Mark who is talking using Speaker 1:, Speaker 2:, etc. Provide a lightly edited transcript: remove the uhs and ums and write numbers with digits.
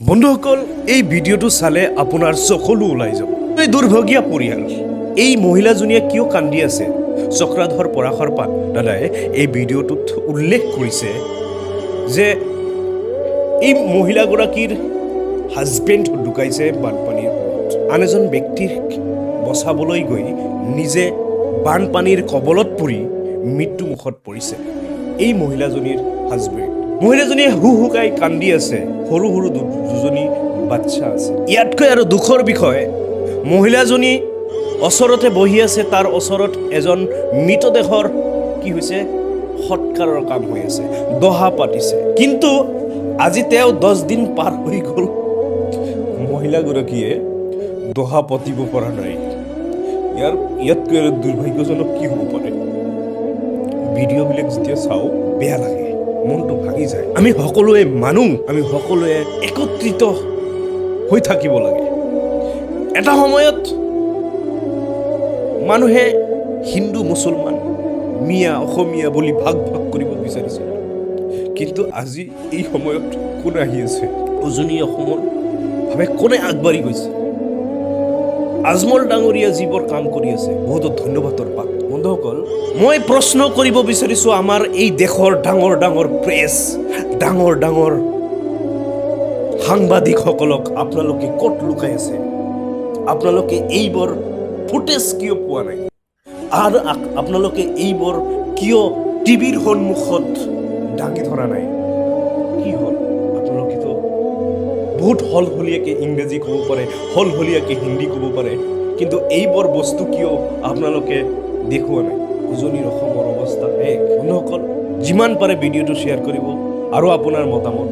Speaker 1: বন্ধুসকল, এই ভিডিঅ'টো চালে আপোনাৰ চকুলো ওলাই যাব। এই দুৰ্ভগীয়া পৰিয়াল, এই মহিলাজনীয়ে কিয় কান্দি আছে? চক্ৰাধৰ পৰাশৰ পাত দাদাই এই ভিডিঅ'টোত উল্লেখ কৰিছে যে এই মহিলাগৰাকীৰ হাজবেণ্ড ঢুকাইছে বানপানীৰ ফলত। আন এজন ব্যক্তিক বচাবলৈ গৈ নিজে বানপানীৰ কবলত পৰি মৃত্যুমুখত পৰিছে এই মহিলাজনীৰ হাজবেণ্ড। মহিলাজনীয়ে হুকাই কান্দি আছে, সৰু সৰু দুজনী বাচ্চা আছে। ইয়াতকৈ আৰু দুখৰ বিষয়, মহিলাজনী ওচৰতে বহি আছে, তাৰ ওচৰত এজন মৃতদেহৰ কি হৈছে সৎকাৰৰ কাম হৈ আছে, দহা পাতিছে। কিন্তু আজি তেওঁ 10 দিন পাৰ হৈ গ'ল, মহিলাগৰাকীয়ে দহা পাতিব পৰা নাই। ইয়াতকৈ আৰু দুৰ্ভাগ্যজনক কি হ'ব পাৰে? ভিডিঅ'বিলাক যেতিয়া চাওঁ বেয়া লাগে, মনটো ভাগি যায়। আমি সকলোৱে মানুহ, আমি সকলোৱে একত্ৰিত হৈ থাকিব লাগে। এটা সময়ত মানুহে হিন্দু মুছলমান, মিয়া অসমীয়া বুলি ভাগ কৰিব বিচাৰিছিল, কিন্তু আজি এই সময়ত কোন আহি আছে? উজনি অসমৰ ভাৱে কোনে আগবাঢ়ি গৈছে? আজমল ডাঙৰীয়া যিবোৰ কাম কৰি আছে, বহুতো ধন্যবাদৰ পাত। বন্ধুসকল, মই প্ৰশ্ন কৰিব বিচাৰিছোঁ আমাৰ এই দেশৰ ডাঙৰ ডাঙৰ প্ৰেছ, ডাঙৰ ডাঙৰ সাংবাদিকসকলক, আপোনালোকে ক'ত লুকাই আছে? আপোনালোকে এইবোৰ ফুটেজ কিয় পোৱা নাই? আৰু আপোনালোকে এইবোৰ কিয় টিভিৰ সন্মুখত দাঙি ধৰা নাই? কি হ'ল? আপোনালোকেতো বহুত সলসলীয়াকৈ ইংৰাজী ক'ব পাৰে, সলসলীয়াকৈ হিন্দী ক'ব পাৰে, কিন্তু এইবোৰ বস্তু কিয় আপোনালোকে দেখুওৱা নাই? উজনিৰ অসমৰ অৱস্থা শেষ। বন্ধুসকল, যিমান পাৰে ভিডিঅ'টো শ্বেয়াৰ কৰিব আৰু আপোনাৰ মতামত